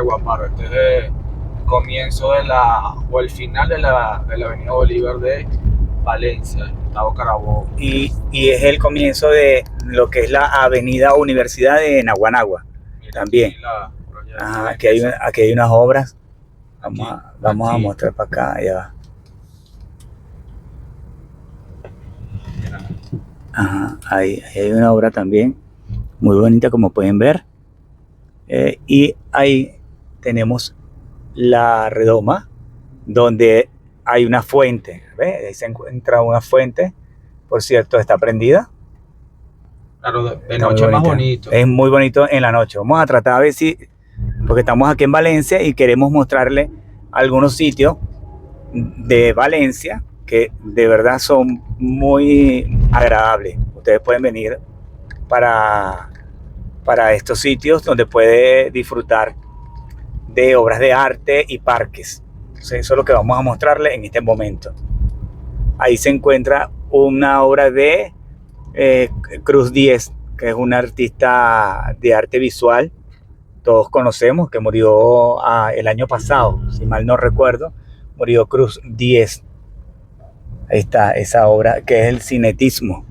Guaparo. Este es el comienzo o el final de la avenida Bolívar de Valencia, Estado Carabobo. Y es el comienzo de lo que es la avenida Universidad de Naguanagua. Mira, también. Aquí hay unas obras. Vamos a mostrar para acá. Ya va. Ahí hay una obra también muy bonita, como pueden ver. Y ahí tenemos la redoma, donde hay una fuente. ¿Ves? Ahí se encuentra una fuente. Por cierto, está prendida. Claro, de noche es más bonito. Es muy bonito en la noche. Vamos a tratar a ver si, porque estamos aquí en Valencia y queremos mostrarle algunos sitios de Valencia que de verdad son muy agradables. Ustedes pueden venir para estos sitios donde puede disfrutar de obras de arte y parques. Entonces, eso es lo que vamos a mostrarle en este momento. Ahí se encuentra una obra de Cruz Diez, que es una artista de arte visual, todos conocemos, que murió el año pasado, si mal no recuerdo, murió Cruz Diez. Ahí está esa obra, que es el cinetismo.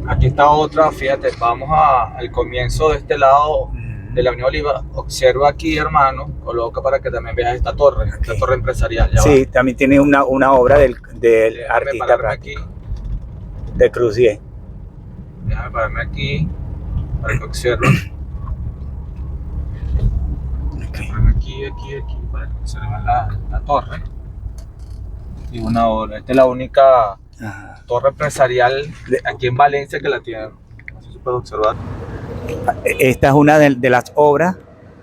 Aquí está otra, fíjate, vamos al comienzo de este lado de la avenida Bolívar. Observa aquí, hermano, coloca para que también veas esta torre, esta torre empresarial. Sí, también tiene una obra del artista aquí, de Cruz Diez. Déjame pararme aquí para que observen. Aquí, para que observen la torre. Y una obra. Esta es la única torre empresarial aquí en Valencia que la tienen. No sé si puedes observar. Esta es una de las obras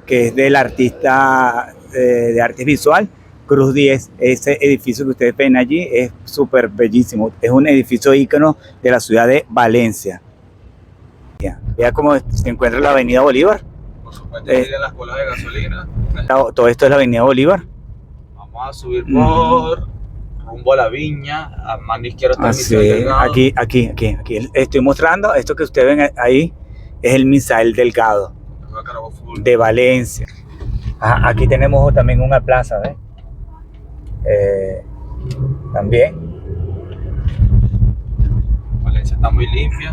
que es del artista de arte visual, Cruz Diez. Ese edificio que ustedes ven allí es súper bellísimo. Es un edificio ícono de la ciudad de Valencia. Vea cómo se encuentra la avenida Bolívar. Por supuesto, miren las colas de gasolina. Todo esto es la avenida Bolívar. Vamos a subir por rumbo a la viña. A mano izquierda está el Misael Delgado. Aquí. Estoy mostrando esto que ustedes ven ahí. Es el Misael Delgado de Valencia. Aquí tenemos también una plaza, ¿ves? También. Valencia está muy limpia.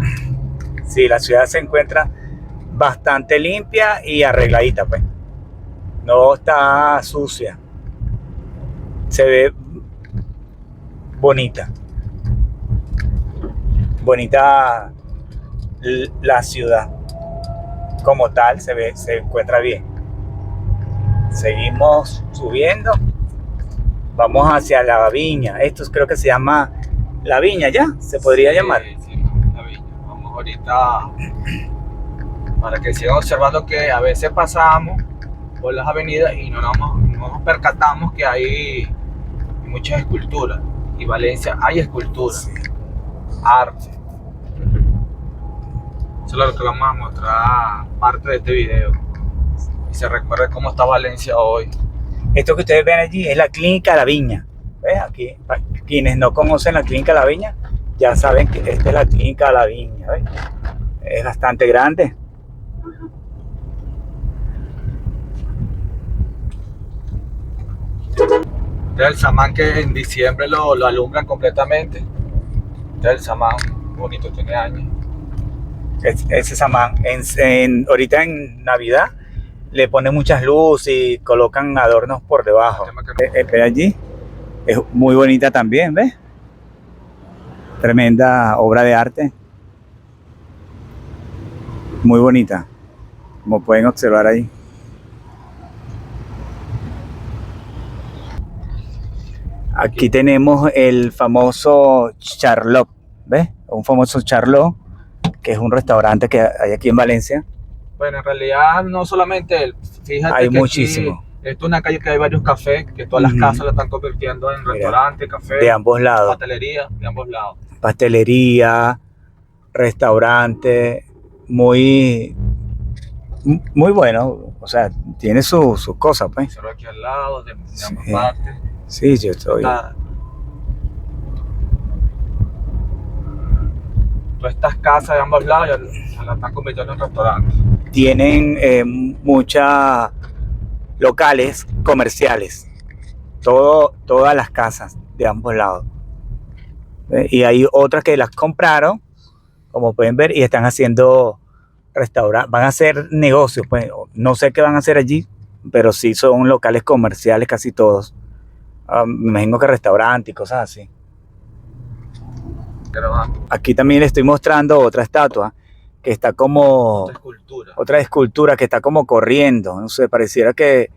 Sí, la ciudad se encuentra bastante limpia y arregladita, pues. No está sucia. Se ve bonita. Bonita la ciudad. Como tal, se encuentra bien. Seguimos subiendo. Vamos hacia la viña. Esto creo que se llama la viña, ¿ya? ¿Se podría llamar? Sí, la viña. Vamos ahorita para que sigan observando que a veces pasamos por las avenidas y no nos percatamos que hay muchas esculturas. Y Valencia hay esculturas, arte. Eso es lo que vamos a mostrar parte de este video. Y se recuerde cómo está Valencia hoy. Esto que ustedes ven allí es la Clínica La Viña. ¿Ves? Aquí, quienes no conocen la Clínica La Viña, ya saben que esta es la Clínica La Viña. ¿Ves? Es bastante grande. Este es el samán que en diciembre lo alumbran completamente. Este es el samán, bonito, tiene años. Ese samán, ahorita en Navidad, le ponen muchas luces y colocan adornos por debajo. Espera allí, es muy bonita también, ¿ves? Tremenda obra de arte. Muy bonita, como pueden observar ahí. Aquí tenemos el famoso Charlot, ¿ves? Un famoso Charlot, que es un restaurante que hay aquí en Valencia. Bueno, en realidad no solamente él, fíjate hay que muchísimo. Esto es una calle que hay varios cafés, que todas las casas la están convirtiendo en restaurante, café. De ambos lados. Pastelería, de ambos lados. Pastelería, restaurante, muy bueno, o sea, tiene sus cosas, pues. Solo aquí al lado, de ambas partes. Sí, yo estoy. Todas estas casas de ambos lados ya las están convirtiendo en restaurantes. Tienen mucha locales comerciales, todas las casas de ambos lados. Y hay otras que las compraron, como pueden ver, y están haciendo restaurantes, van a hacer negocios, pues no sé qué van a hacer allí, pero sí son locales comerciales casi todos. Me imagino que restaurantes y cosas así. Aquí también le estoy mostrando otra estatua que está como otra escultura que está como corriendo, no sé, pareciera que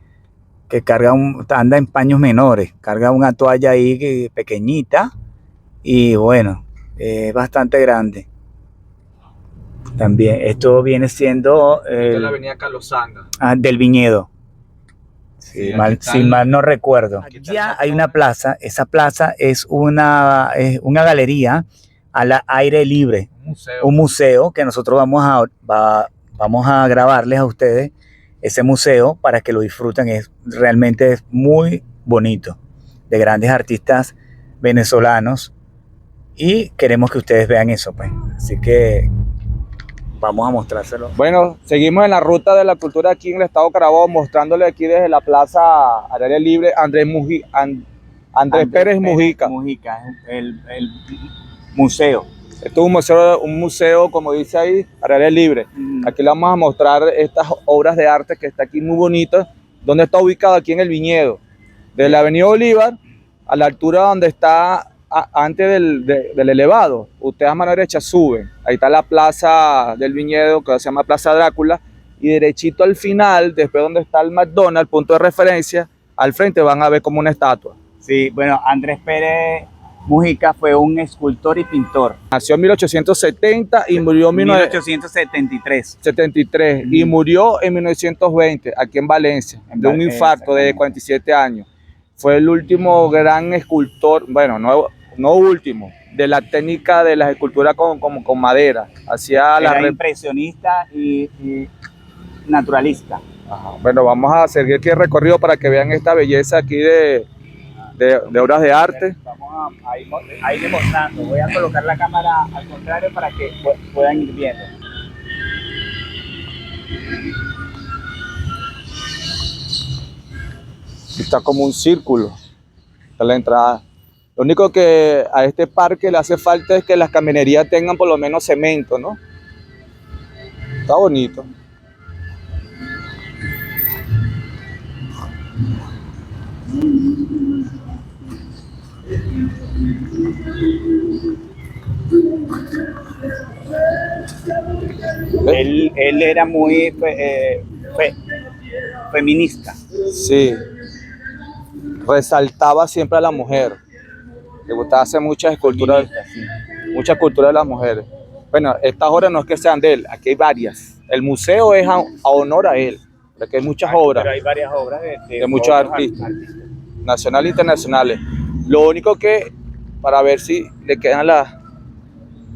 carga anda en paños menores, carga una toalla ahí pequeñita y bueno, es bastante grande. También esto viene siendo la avenida Carlos Sanga. Del Viñedo. Sí, si mal no recuerdo. Ya hay una plaza, esa plaza es una galería al aire libre, un museo que nosotros vamos a grabarles a ustedes ese museo para que lo disfruten. Realmente es muy bonito, de grandes artistas venezolanos, y queremos que ustedes vean eso, pues. Así que vamos a mostrárselo. Bueno, seguimos en la ruta de la cultura aquí en el estado Carabobo, mostrándole aquí desde la plaza al aire libre Andrés Pérez Mujica. El museo. Esto es un museo, como dice ahí, al aire libre. Aquí le vamos a mostrar estas obras de arte que está aquí muy bonitas. ¿Dónde está ubicado? Aquí en el Viñedo. De la avenida Bolívar, a la altura donde está antes del elevado, usted a mano derecha sube, ahí está la plaza del Viñedo, que se llama Plaza Drácula, y derechito al final, después donde está el McDonald's, punto de referencia, al frente van a ver como una estatua. Sí, bueno, Andrés Pérez Mujica fue un escultor y pintor. Nació en 1870 y murió en 1873. Y murió en 1920, aquí en Valencia, de un infarto de 47 años. Fue el último gran escultor, bueno, no último, de la técnica de las esculturas con madera. Era impresionista y naturalista. Ajá. Bueno, vamos a seguir aquí el recorrido para que vean esta belleza aquí de obras de arte. Vamos a ir demostrando. Voy a colocar la cámara al contrario para que puedan ir viendo. Está como un círculo. Está la entrada. Lo único que a este parque le hace falta es que las caminerías tengan por lo menos cemento, ¿no? Está bonito. Él era muy feminista. Sí. Resaltaba siempre a la mujer. Le gustaba hacer muchas esculturas, muchas culturas de las mujeres. Bueno, estas obras no es que sean de él, aquí hay varias. El museo es a honor a él, porque hay muchas obras. Pero hay varias obras de muchos artistas, nacionales e internacionales. Lo único que, para ver si le quedan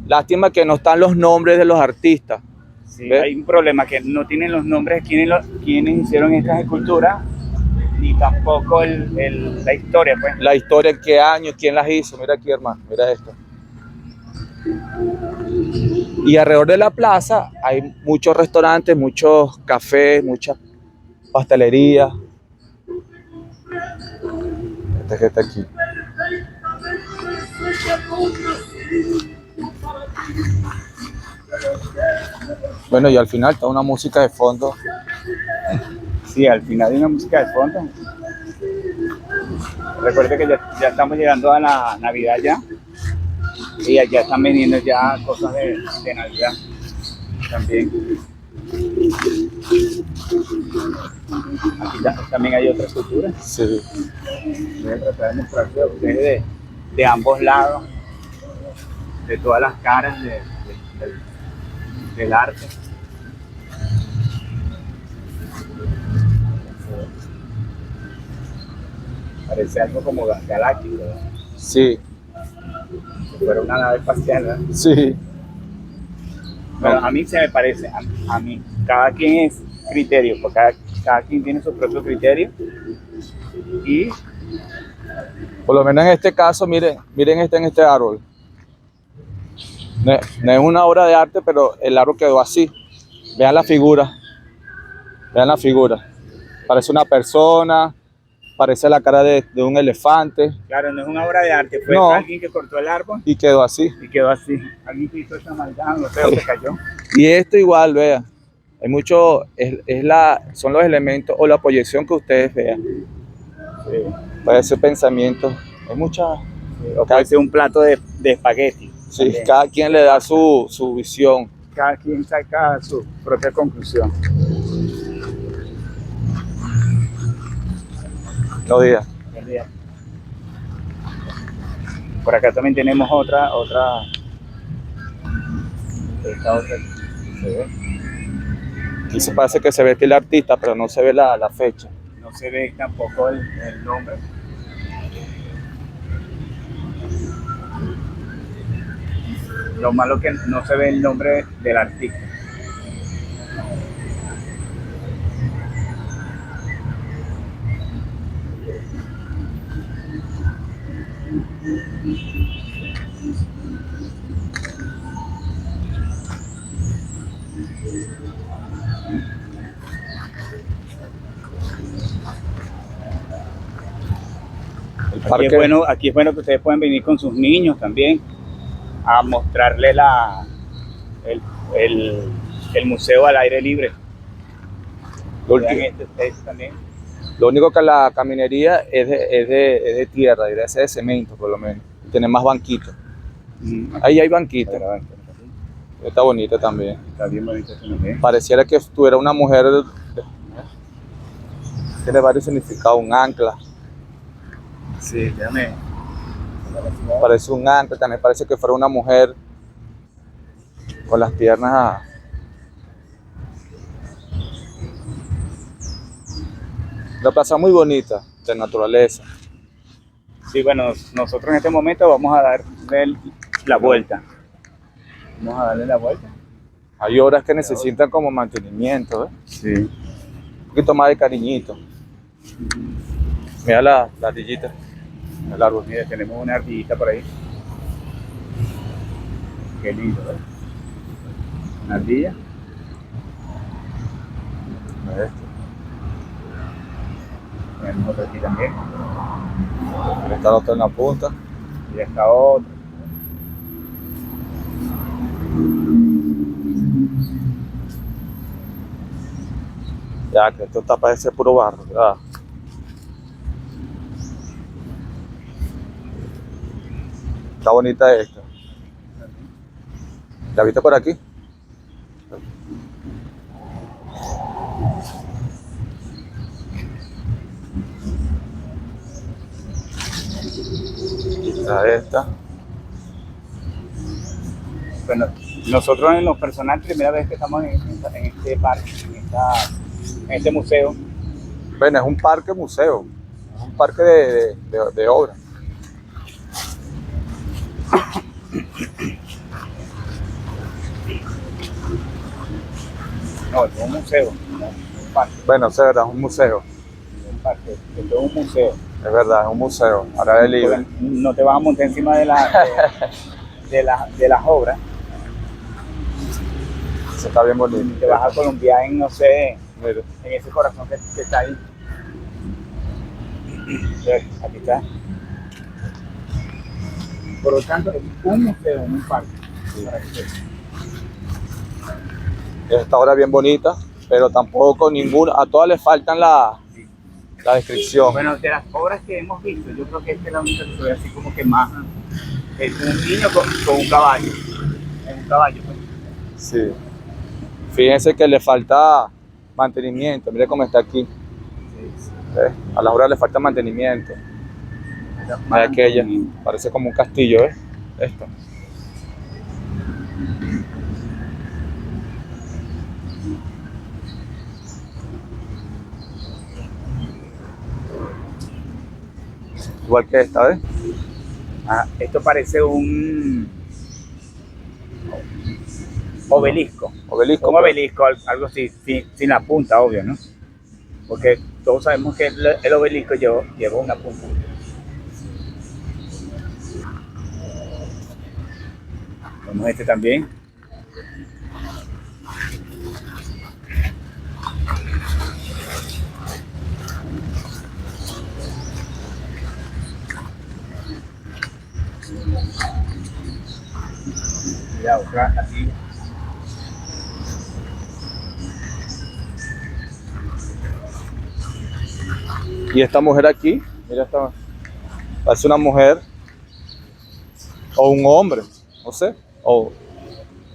lástima que no están los nombres de los artistas. Sí, hay un problema que no tienen los nombres de quienes hicieron estas esculturas, ni tampoco la historia, pues. La historia, en qué año, quién las hizo. Mira aquí, hermano, mira esto. Y alrededor de la plaza hay muchos restaurantes, muchos cafés, muchas pastelerías. Este que está aquí. Bueno, y al final está una música de fondo. Sí, al final hay una música de fondo. Recuerde que ya estamos llegando a la Navidad ya. Y allá están vendiendo ya cosas de Navidad también. Aquí también hay otras culturas. Sí. Voy a tratar de mostrarles a ustedes de ambos lados, de todas las caras del arte. Parece algo como galáctico, ¿verdad? Sí. Si fuera una nave espacial, ¿verdad? Sí. Bueno, a mí se me parece, a mí, cada quien es criterio, porque cada quien tiene su propio criterio. Y por lo menos en este caso, miren en este árbol. No es una obra de arte, pero el árbol quedó así. Vean la figura. Vean la figura. Parece una persona, parece la cara de un elefante. Claro, no es una obra de arte, fue No. alguien que cortó el árbol Y quedó así. y quedó así. Alguien que hizo esa maldad, no sé, se cayó. Y esto igual, vea. Hay mucho, son los elementos o la proyección que ustedes vean. Sí. Para ese pensamiento. Hay mucha. O puede ser un plato de espagueti. Sí, también. cada quien le da su visión. Cada quien saca su propia conclusión. No digas. Por acá también tenemos otra. Esta otra. ¿Se ve? Aquí se parece que se ve que el artista, pero no se ve la fecha. No se ve tampoco el nombre. Lo malo es que no se ve el nombre del artista. Aquí es bueno que ustedes pueden venir con sus niños también a mostrarle el museo al aire libre. También. Lo único que la caminería es de tierra, debería ser de cemento por lo menos. Tiene más banquitos. Ahí hay banquitos. Está bonita también. Está bien bonita también. Pareciera que estuviera una mujer. Tiene varios significados, un ancla. Sí, déjame. Parece un ancla, también parece que fuera una mujer con las piernas. Una plaza muy bonita, de naturaleza. Sí, bueno, nosotros en este momento vamos a darle la vuelta. Vamos a darle la vuelta. Hay obras que necesitan como mantenimiento, ¿eh? Sí. Un poquito más de cariñito. Mira la ardillita. El árbol, mira, tenemos una ardillita por ahí. Qué lindo, ¿eh? Una ardilla. Tenemos otra aquí también. Está otra en la punta. Y esta otra. Ya, que esto está parece puro barro. Ya. Está bonita esta. ¿La viste por aquí? Esta. Bueno, nosotros en lo personal, primera vez que estamos en este parque, en este museo. Bueno, es un parque museo. Es un parque de obras. No, es un museo, no un parque. Bueno, es verdad, es un museo. Un parque, esto es un museo. Es verdad, es un museo. Ahora es libre. No te vas a montar encima de las obras. Eso está bien bonito. Te vas a columpiar en, no sé, Mira. en ese corazón que está ahí. Aquí está. Por lo tanto, es un museo, un parque. Sí. Esta obra es bien bonita, pero tampoco ninguna. A todas le faltan la descripción. Bueno, de las obras que hemos visto, yo creo que esta es la única que se ve así como que más. Es un niño con un caballo. Es un caballo. Pues. Sí. Fíjense que le falta mantenimiento. Mire cómo está aquí. ¿Ves? A las obras le falta mantenimiento. Mira aquella. Parece como un castillo, ¿ves? Esto. Igual que esta, ¿ves? Esto parece un obelisco. Obelisco. Un obelisco, algo así, sin la punta, obvio, ¿no? Porque todos sabemos que el obelisco lleva una punta. Vemos este también. allá, otra aquí. Y esta mujer aquí, mira, parece una mujer o un hombre, no sé. O,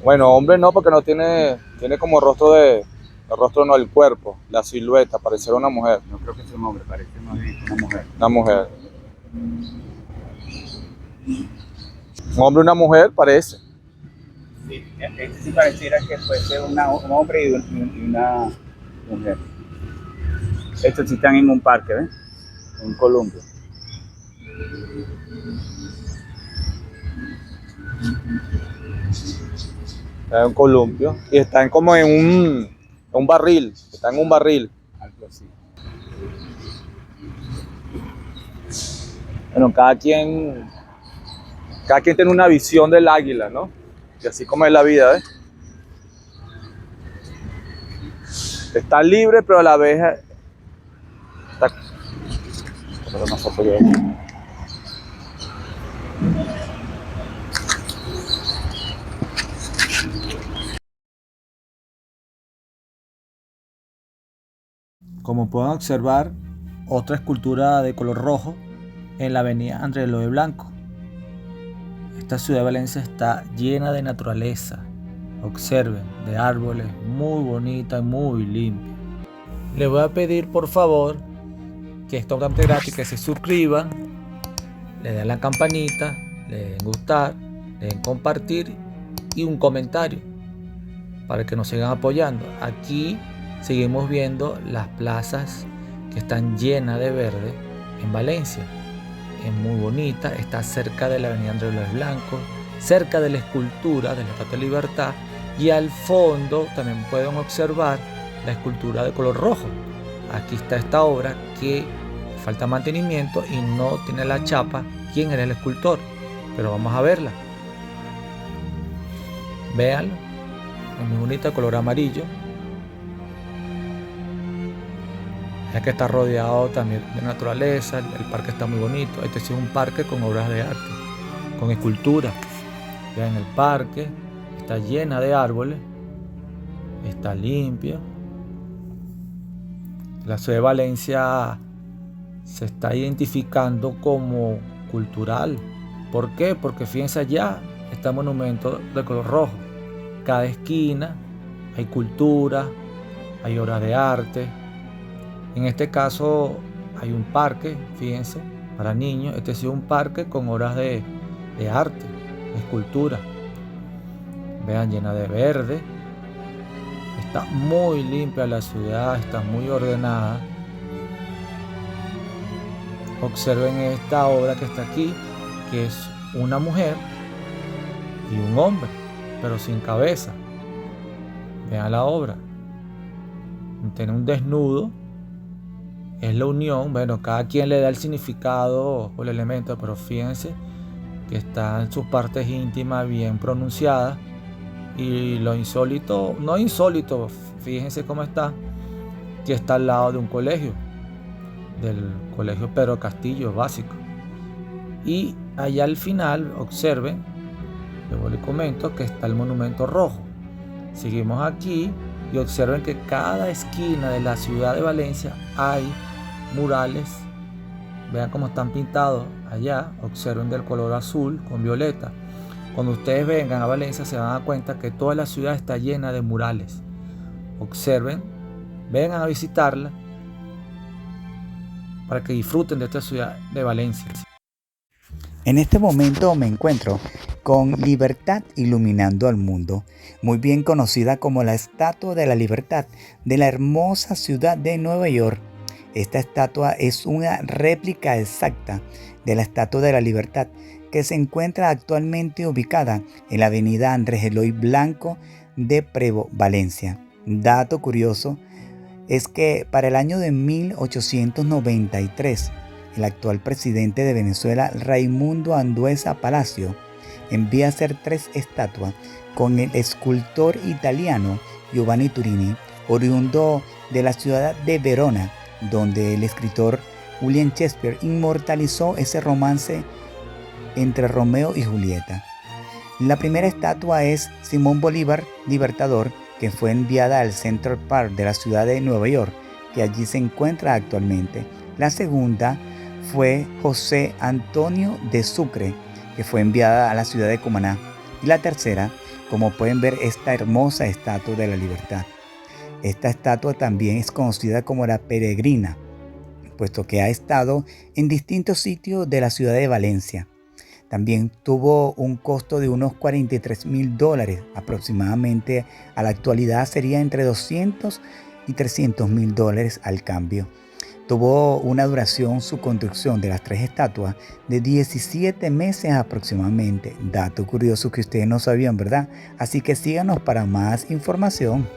bueno, hombre no, porque no tiene como rostro el rostro no, el cuerpo, la silueta, parecer una mujer. No creo que sea un hombre, parece más bien una mujer. Una mujer. Un hombre y una mujer parece. Sí, este sí pareciera que fuese un hombre y una mujer. Estos sí están en un parque, ¿ves? En Colombia. Está en un columpio y están como en un barril. Está en un barril. Algo así. Bueno, cada quien tiene una visión del águila, ¿no? Y así como es la vida, ¿ves? Está libre, pero a la vez está... Pero no se puede ver. Como pueden observar, otra escultura de color rojo en la avenida Andrés Eloy Blanco. Esta ciudad de Valencia está llena de naturaleza. Observen, de árboles, muy bonita y muy limpia. Les voy a pedir por favor que es totalmente gratis, que se suscriban, le den la campanita, le den gustar, le den compartir y un comentario para que nos sigan apoyando. Aquí seguimos viendo las plazas que están llenas de verde en Valencia. Es muy bonita, está cerca de la avenida Andrés Eloy Blanco, cerca de la escultura de la Estatua de Libertad, y al fondo también pueden observar la escultura de color rojo. Aquí está esta obra que falta mantenimiento y no tiene la chapa quién era el escultor, pero vamos a verla. Véanlo, es muy bonita, color amarillo. Ya que está rodeado también de naturaleza, el parque está muy bonito. Este sí es un parque con obras de arte, con escultura. Vean el parque, está llena de árboles, está limpio. La ciudad de Valencia se está identificando como cultural. ¿Por qué? Porque fíjense allá, está el monumento de color rojo. Cada esquina hay cultura, hay obras de arte. En este caso hay un parque, fíjense, para niños. Este sí es un parque con obras de arte, de escultura. Vean, llena de verde. Está muy limpia la ciudad, está muy ordenada. Observen esta obra que está aquí, que es una mujer y un hombre, pero sin cabeza. Vean la obra. Tiene un desnudo. Es la unión, bueno, cada quien le da el significado o el elemento, pero fíjense que están sus partes íntimas bien pronunciadas. Y lo insólito, no insólito, fíjense cómo está, que está al lado de un colegio, del colegio Pedro Castillo básico. Y allá al final, observen, luego les comento que está el monumento rojo. Seguimos aquí y observen que cada esquina de la ciudad de Valencia hay murales. Vean cómo están pintados allá. Observen del color azul con violeta. Cuando ustedes vengan a Valencia se van a dar cuenta que toda la ciudad está llena de murales. Observen, vengan a visitarla para que disfruten de esta ciudad de Valencia. En este momento me encuentro con Libertad iluminando al mundo, muy bien conocida como la Estatua de la Libertad de la hermosa ciudad de Nueva York. Esta estatua es una réplica exacta de la Estatua de la Libertad que se encuentra actualmente ubicada en la avenida Andrés Eloy Blanco de Prevo, Valencia. Dato curioso es que para el año de 1893, el actual presidente de Venezuela, Raimundo Andueza Palacio, envía a hacer 3 estatuas con el escultor italiano Giovanni Turini, oriundo de la ciudad de Verona, donde el escritor William Shakespeare inmortalizó ese romance entre Romeo y Julieta. La primera estatua es Simón Bolívar, Libertador, que fue enviada al Central Park de la ciudad de Nueva York, que allí se encuentra actualmente. La segunda fue José Antonio de Sucre, que fue enviada a la ciudad de Cumaná. Y la tercera, como pueden ver, esta hermosa estatua de la Libertad. Esta estatua también es conocida como la Peregrina, puesto que ha estado en distintos sitios de la ciudad de Valencia. También tuvo un costo de unos $43,000 aproximadamente. A la actualidad sería entre $200 y $300,000 al cambio. Tuvo una duración su construcción de las 3 estatuas de 17 meses aproximadamente. Dato curioso que ustedes no sabían, ¿verdad? Así que síganos para más información.